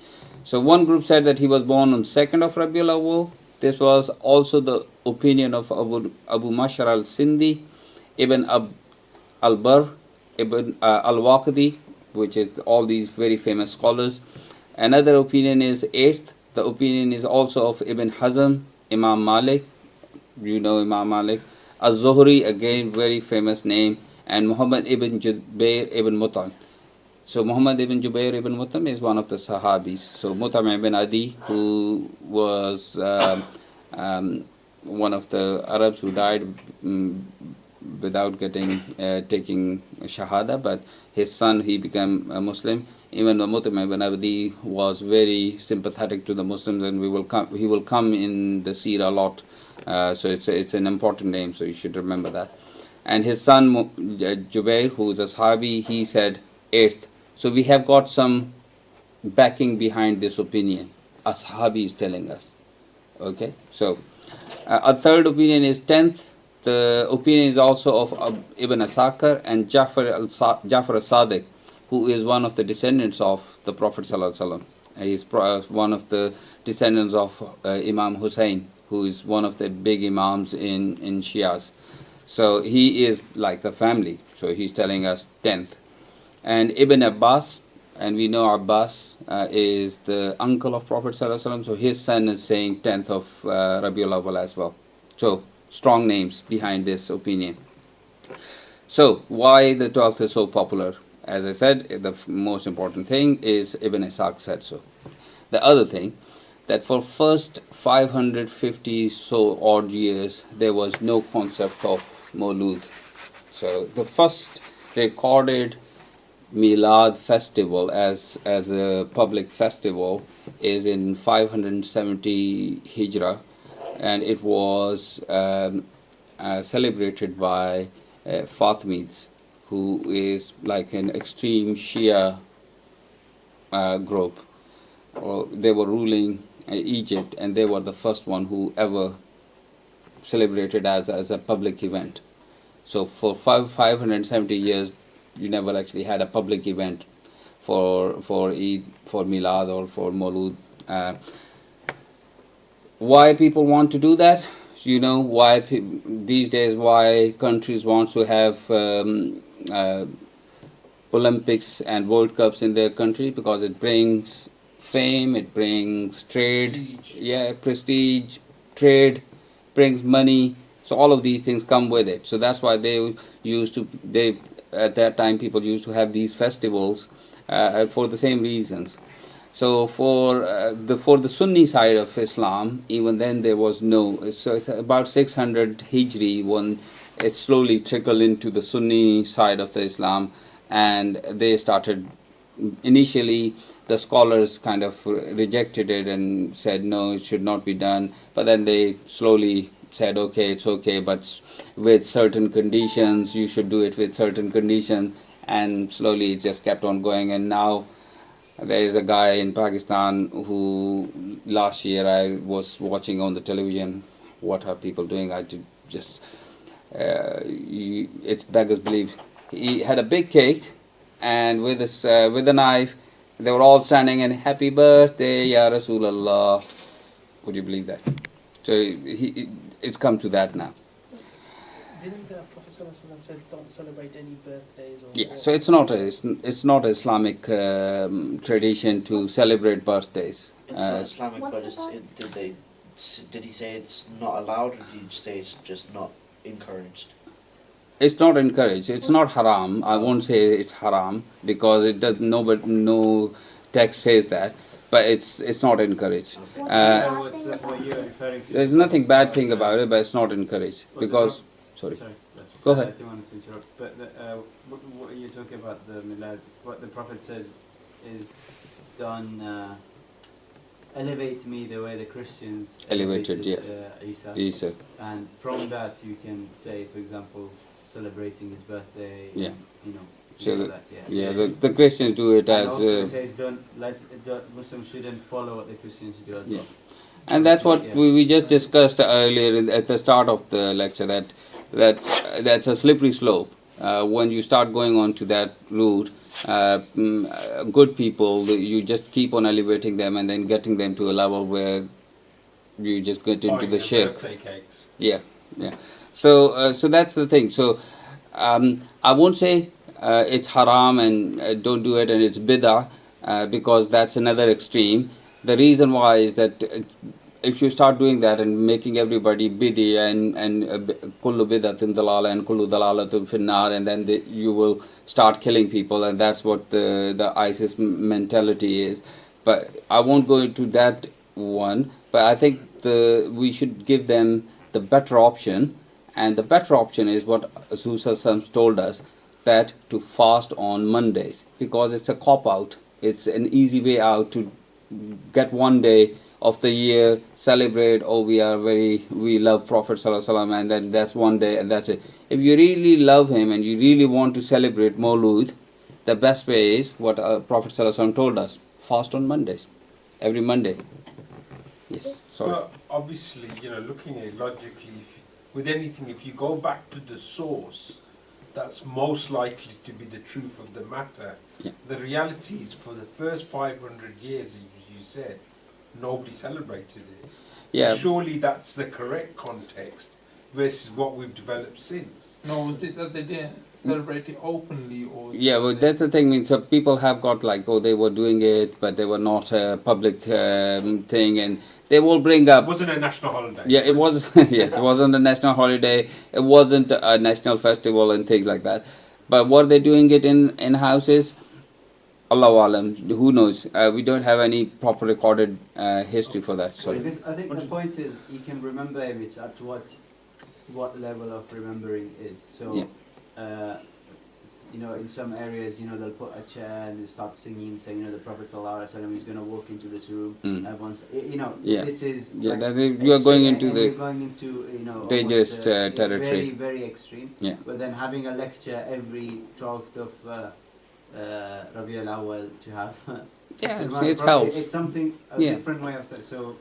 so one group said that he was born on 2nd of Rabiul Awwal. This was also the opinion of Abu Mashar al-Sindi, Ibn al-Barr, Ibn al-Waqidi, which is all these very famous scholars. Another opinion is 8th. The opinion is also of Ibn Hazm, Imam Malik, you know Imam Malik, Az-Zuhri, again very famous name, and Muhammad ibn Jubair ibn Mut'im. So Muhammad ibn Jubair ibn Mut'im is one of the Sahabis. So Mut'im ibn Adi, who was one of the Arabs who died without taking Shahada, but his son, he became a Muslim. Even though Mut'im ibn Adi was very sympathetic to the Muslims, and he will come in the Seerah a lot. So it's an important name, so you should remember that. And his son Jubair, who is a Sahabi, he said 8th. So we have got some backing behind this opinion. A Sahabi is telling us. Okay, so a third opinion is 10th. The opinion is also of Ibn Asakir and Ja'far al-Sadiq, who is one of the descendants of the Prophet ﷺ. He is one of the descendants of Imam Hussein, who is one of the big Imams in Shias. So he is like the family. So he's telling us 10th. And Ibn Abbas, and we know Abbas is the uncle of Prophet ﷺ, so his son is saying 10th of Rabiul Awwal as well. So strong names behind this opinion. So why the 12th is so popular? As I said, the most important thing is Ibn Ishaq said so. The other thing, that for first 550 so odd years, there was no concept of Maulud. So the first recorded Milad festival as a public festival is in 570 Hijrah, and it was celebrated by Fatimids, who is like an extreme Shia group. They were ruling Egypt, and they were the first one who ever celebrated as a public event. So for 570 years, you never actually had a public event for Eid, for Milad, or for Maulud Why people want to do that? You know why these days why countries want to have Olympics and World Cups in their country, because it brings fame, it brings trade, prestige, trade, brings money. So all of these things come with it. So that's why they at that time people used to have these festivals for the same reasons. So for the Sunni side of Islam, even then there was no. So it's about 600 Hijri when it slowly trickled into the Sunni side of the Islam, and they started. Initially, the scholars kind of rejected it and said no, it should not be done. But then they slowly said, okay, it's okay, but with certain conditions, you should do it with certain conditions, and slowly it just kept on going, and now. There is a guy in Pakistan who last year I was watching on the television. What are people doing? I did just it's beggars belief. He had a big cake, and with a knife, they were all standing and happy birthday, Ya Rasulallah. Would you believe that? So it's come to that now. Didn't the Prophet ﷺ say don't celebrate any birthdays? Yeah, so it's not an Islamic tradition to celebrate birthdays. It's not Islamic, but did he say it's not allowed, or did he say it's just not encouraged? It's not encouraged. It's not haram. I won't say it's haram because it does. No text says that, but it's not encouraged. What you're referring to. There's nothing bad thing about it, but it's not encouraged because. Sorry. Go ahead. I don't want to interrupt, but what you're talking about the milad, what the Prophet said is, don't elevate me the way the Christians elevated Isa. And from that you can say, for example, celebrating his birthday. Yeah. You know. So the Christians do it and as. Also says Muslims shouldn't follow what the Christians do as well. And that's what we just discussed earlier at the start of the lecture, that's a slippery slope. When you start going on to that route, good people, you just keep on elevating them and then getting them to a level where you just get into the shirk. Yeah. So that's the thing. So I won't say it's haram and don't do it and it's bid'ah because that's another extreme. The reason why is that if you start doing that and making everybody bid'i and kullu bid'atin dalala and kullu dalalatun finnar, and then you will start killing people, and that's what the ISIS mentality is. But I won't go into that one. But I think we should give them the better option, and the better option is what Rasul told us, that to fast on Mondays, because it's a cop out. It's an easy way out to get one day of the year, celebrate, we love Prophet ﷺ, and then that's one day and that's it. If you really love him and you really want to celebrate Maulud, the best way is what Prophet ﷺ told us, fast on Mondays, every Monday. Yes, sorry. Well, obviously, looking at it logically, with anything, if you go back to the source, that's most likely to be the truth of the matter. Yeah. The reality is, for the first 500 years, as you said, nobody celebrated it. Yeah. So surely that's the correct context versus what we've developed since. No, was this that they didn't celebrate it openly, or? Yeah, well, that's the thing. So people have got they were doing it, but they were not a public thing, and they will bring up. It wasn't a national holiday. Yeah, it was. Yes, it wasn't a national holiday. It wasn't a national festival and things like that. But were they doing it in houses? Allahu Alam, who knows? We don't have any proper recorded history for that. Sorry. Because I think the point is, you can remember him. It's at what level of remembering is. So, in some areas, they'll put a chair and they start singing, saying, the Prophet ﷺ is going to walk into this room. Everyone's, this is. Yeah, you are going into you're going into, dangerous territory. Very, very extreme. Yeah. But then having a lecture every 12th of Rabi al-Awwal to have. Yeah, it helps. It's something, a different way of saying. So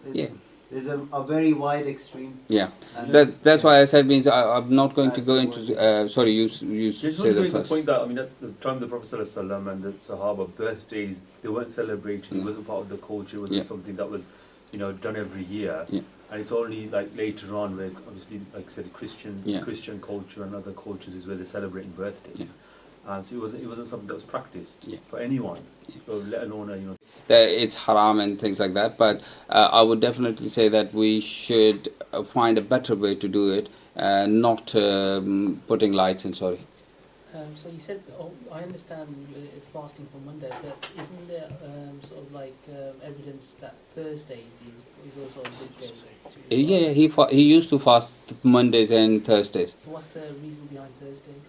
There's a very wide extreme. Yeah, And that's why I said means I'm not going to That's go the into. word. Sorry, you Just say want to that make the first. point that, I mean, at the time of the Prophet ﷺ and the Sahaba, birthdays, they weren't celebrated, Yeah. it wasn't part of the culture, it wasn't Yeah. something that was, done every year. Yeah. And it's only like later on where, obviously, like I said, Yeah. Christian culture and other cultures is where they're celebrating birthdays. So it wasn't something that was practiced Yeah. for anyone. So let alone, That it's haram and things like that, but I would definitely say that we should find a better way to do it, not putting lights in. Sorry. So you said, I understand fasting for Monday, but isn't there sort of like evidence that Thursdays is also a good day? Yeah, he used to fast Mondays and Thursdays. So what's the reason behind Thursdays?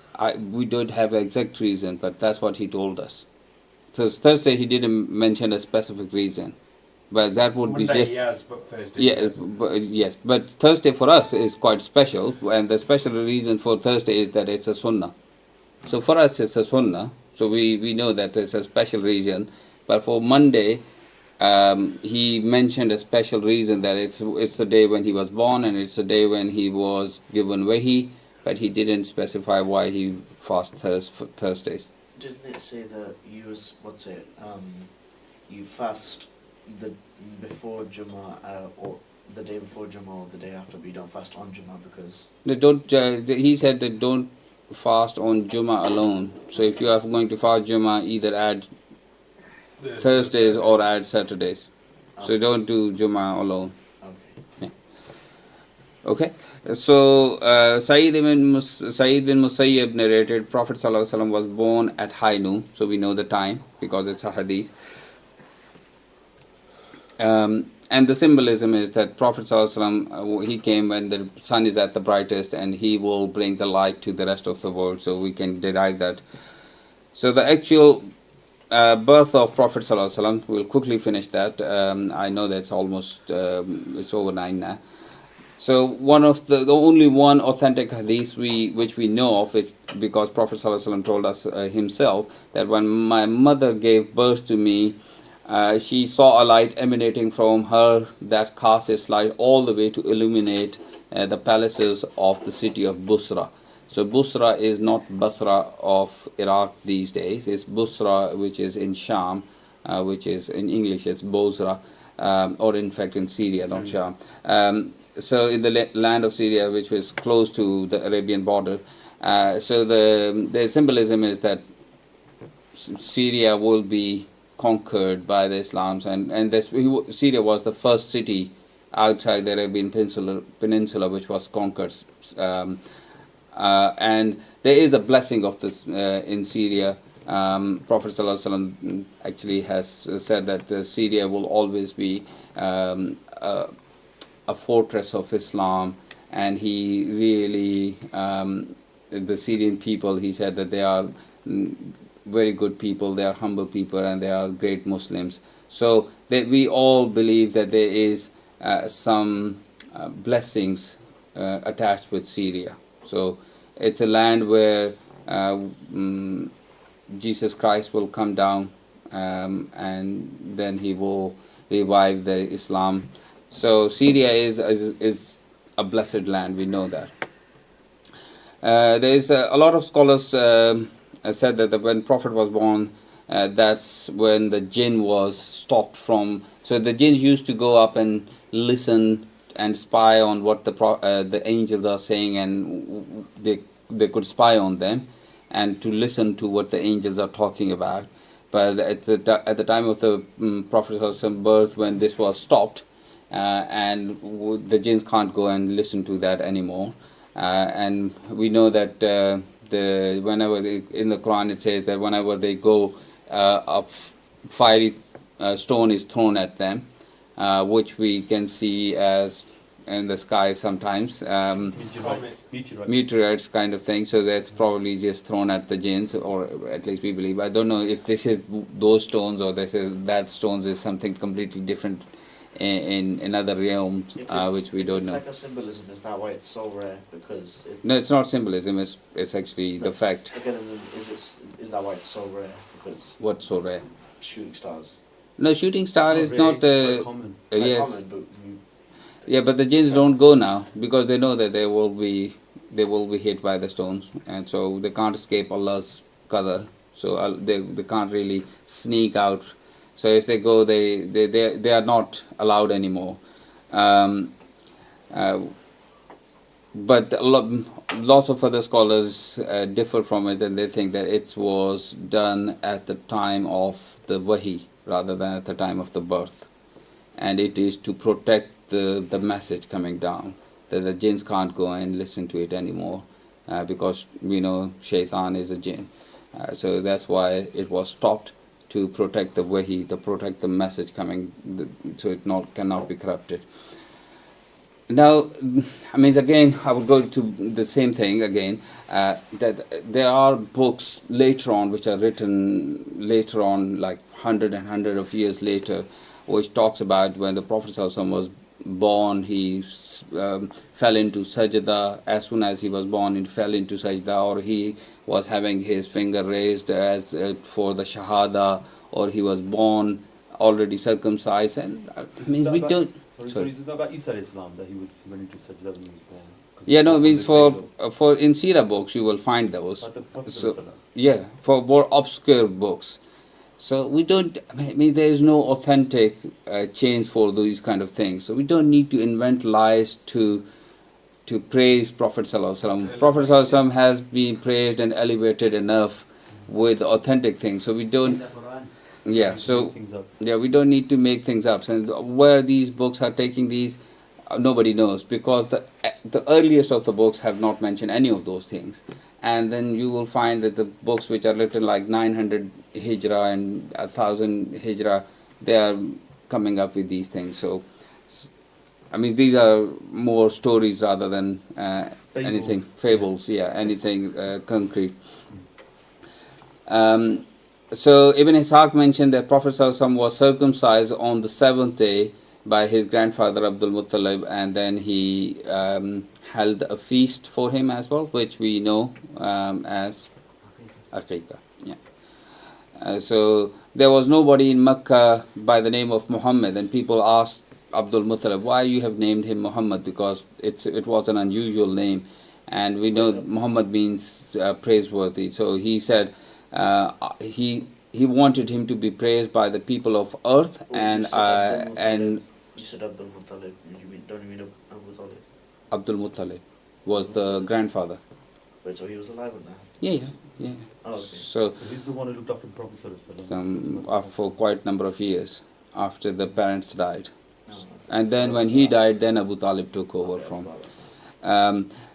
We don't have an exact reason, but that's what he told us. So Thursday he didn't mention a specific reason, but that would be Monday just he has, but Thursday he yeah, hasn't. yes. But Thursday for us is quite special, and the special reason for Thursday is that it's a sunnah. So for us it's a sunnah. So we know that there's a special reason, but for Monday. He mentioned a special reason that it's the day when he was born and it's the day when he was given wahi, but he didn't specify why he fasts Thursdays. Didn't it say that you fast the before Jummah or the day before Jummah or the day after, but you don't fast on Jummah because They don't. He said they don't fast on Jummah alone. So if you are going to fast Jummah, either add Thursdays or add Saturdays. So don't do Jummah alone. okay. Okay, so Sayyid bin Musayyib narrated Prophet ﷺ was born at high noon, so we know the time because it's a hadith. And the symbolism is that Prophet ﷺ, he came when the sun is at the brightest and he will bring the light to the rest of the world, so we can derive that. So the actual birth of Prophet ﷺ, we'll quickly finish that. I know that's almost, it's over 9 now. So one of the only one authentic hadith which we know of it, because Prophet ﷺ told us himself that when my mother gave birth to me, she saw a light emanating from her that cast its light all the way to illuminate the palaces of the city of Busra. So Busra is not Basra of Iraq these days. It's Busra, which is in Sham, which is in English it's Bosra, or in fact in Syria, not Sham. So in the land of Syria, which was close to the Arabian border. So the symbolism is that Syria will be conquered by the Islams, and Syria was the first city outside the Arabian Peninsula which was conquered. And there is a blessing of this in Syria. Prophet ﷺ actually has said that Syria will always be a fortress of Islam, and he really, the Syrian people, he said that they are very good people, they are humble people, and they are great Muslims. So we all believe that there is some blessings attached with Syria. So it's a land where Jesus Christ will come down, and then he will revive the Islam. So Syria is a blessed land, we know that. There is a lot of scholars said that when Prophet was born, that's when the jinn was stopped from. So the jinns used to go up and listen and spy on what the angels are saying, and they could spy on them and to listen to what the angels are talking about. But at the time of the Prophet's birth, when this was stopped, and the jinns can't go and listen to that anymore, and we know that whenever in the Quran it says that whenever they go, a fiery stone is thrown at them, which we can see as in the sky sometimes, meteorites kind of thing. So that's probably just thrown at the jinns, or at least we believe. I don't know if this is those stones or that stones is something completely different in another realms, which we don't know. It's like a symbolism. Is that why it's so rare? Because No, it's not symbolism. It's actually the fact. Again, is that why it's so rare? Because What's so rare? shooting stars. No, shooting star is not quite common. Quite yes. common, but Yeah, but the jinns don't go now because they know that they will be hit by the stones, and so they can't escape Allah's qadar. So they can't really sneak out. So if they go, they are not allowed anymore. Um, uh, but lots of other scholars differ from it, and they think that it was done at the time of the wahi rather than at the time of the birth, and it is to protect the message coming down, that the jinns can't go and listen to it anymore, because we know shaitan is a jinn. So that's why it was stopped, to protect the wahi, to protect the message coming, so it cannot be corrupted. Now, I mean, again, I will go to the same thing again, that there are books later on which are written later on, like hundred of years later, which talks about when the Prophet ﷺ was born, he fell into sajda. As soon as he was born, he fell into sajda, or he was having his finger raised as for the shahada, or he was born already circumcised. And I mean, we don't. Sorry, is it not about Isa alayhi salam that he went into sajda when he was born? 'Cause Yeah, no, from means the for in Seerah books you will find those. But the Prophet So, ﷺ. yeah, for more obscure books. So we don't. I mean, there is no authentic change for these kind of things. So we don't need to invent lies to praise Prophet ﷺ. Prophet ﷺ has been praised and elevated enough with authentic things. So we In don't. the Quran. Yeah. So Things up. yeah, we don't need to make things up. And where these books are taking these, nobody knows, because the earliest of the books have not mentioned any of those things. And then you will find that the books which are written like 900 Hijrah and 1000 Hijrah, they are coming up with these things. So, I mean, these are more stories rather than anything, fables, yeah, anything concrete. So Ibn Ishaq mentioned that Prophet ﷺ was circumcised on the 7th day by his grandfather Abdul Muttalib, and then he held a feast for him as well, which we know as Aqiqah. Yeah. So there was nobody in Mecca by the name of Muhammad, and people asked Abdul Muttalib, why you have named him Muhammad, because it was an unusual name, and we know Muhammad means praiseworthy. So he said he wanted him to be praised by the people of earth, and You said Abdul Muttalib. Don't you mean Abu Talib? Abdul Muttalib was the grandfather. Wait, so he was alive or not? Yeah. Oh, okay. So So he's the one who looked after the Prophet ﷺ. for quite a number of years after the parents died. No, no. And then when he died, then Abu Talib took over from.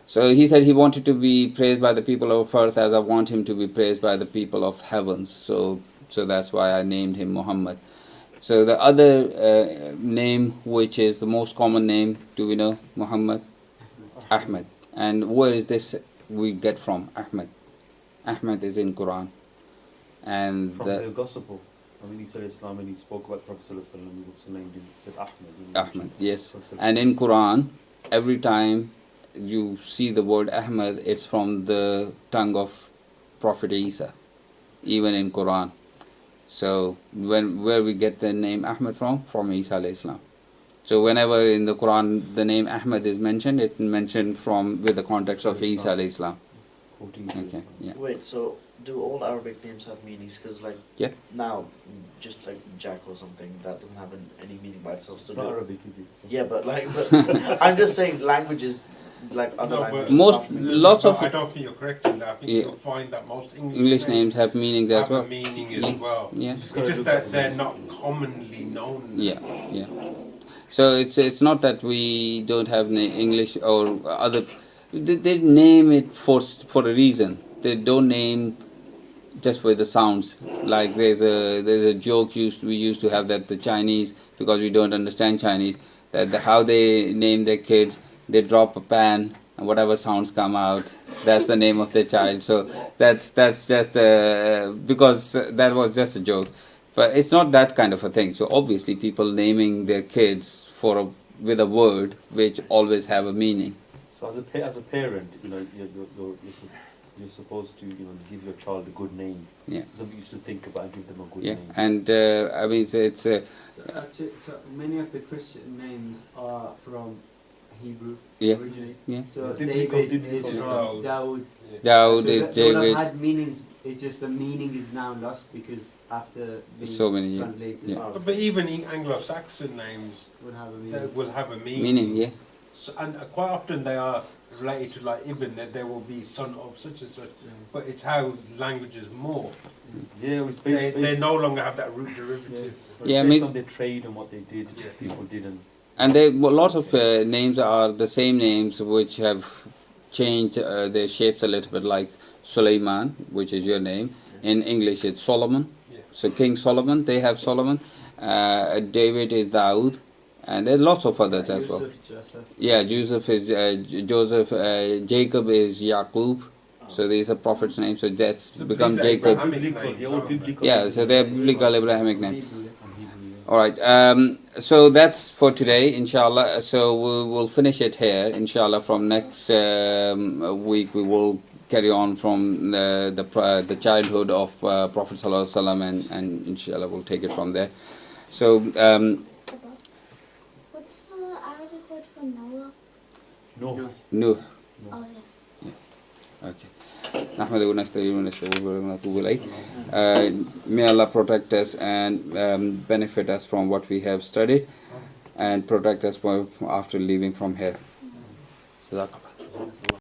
So he said he wanted to be praised by the people of earth as I want him to be praised by the people of heavens. So that's why I named him Muhammad. So the other name, which is the most common name, do we know? Muhammad? Ahmed. And where is this we get from? Ahmed. Ahmed is in Quran. And From the Gospel. I mean, Isa alayhi salam, when he spoke about Prophet ﷺ, he also named him, said Ahmed. Ahmed, yes. And in Quran, every time you see the word Ahmed, it's from the tongue of Prophet Isa, even in Quran. So where we get the name Ahmed from Isa alayhi salam. So whenever in the Quran the name Ahmed is mentioned, it's mentioned with the context of Isa alayhi salam. Okay. Yeah. Wait, so do all Arabic names have meanings? Because Yeah. now, just like Jack or something, that doesn't have any meaning by itself. So It's not Arabic, is it? So yeah, but I'm just saying languages, like other No, languages. but Most- have meanings. lots of- I don't think you're correct in that. I think Yeah. you'll find that most English names have meanings as have well. a meaning Yeah. as well. Yeah. It's just that they're not commonly known. Yeah. So it's not that we don't have English or other. They name it for a reason. They don't name just with the sounds. Like there's a joke we used to have that the Chinese, because we don't understand Chinese, that how they name their kids, they drop a pan and whatever sounds come out, that's the name of their child. So that's just because that was just a joke. But it's not that kind of a thing. So obviously people naming their kids with a word which always have a meaning. So as a parent, you're supposed to give your child a good name. Yeah. Something you should think about and give them a good Yeah, name. and I mean it's Actually, so many of the Christian names are from Hebrew Yeah. originally. Yeah. So Biblical- David biblical is Daud. from Daud. Daud So is that would have David. had meanings. It's just the meaning is now lost because after being So many, yeah. translated, Yeah. But even in Anglo-Saxon names, would have a they meaning. will have a meaning. Meaning, yeah. So, and quite often they are related to like Ibn, that there will be son of such and such. Yeah. But it's how languages morph. Yeah, it's They based, no longer have that root yeah, derivative. but Yeah, it's I based mean- on their trade and what they did. Yeah. People didn't. And there a lot of names are the same names which have changed their shapes a little bit, like Suleiman, which is your name. In English, it's Solomon. Yeah. So King Solomon, they have Solomon. David is Daud, and there's lots of others as well. Yusuf, Joseph. Yeah, Joseph is Joseph. Jacob is Yaqub. So these are prophets' names. So that's So become these are Jacob. Abrahamic Biblical, names, the old aren't they? biblical. Yeah, so they're biblical Abrahamic names. Hebrew, yeah. And Hebrew, yeah. All right. So that's for today, inshallah. So we will finish it here, inshallah. From next week, we will carry on from the childhood of Prophet Sallallahu Alaihi Wasallam, and inshallah we'll take it from there. So What's the Arabic word for Noah? No. Nuh. Oh yeah. Okay. نحمده ونستعينه ونستغفره ونتوب إليه. May Allah protect us and benefit us from what we have studied, and protect us after leaving from here. Jazakallah.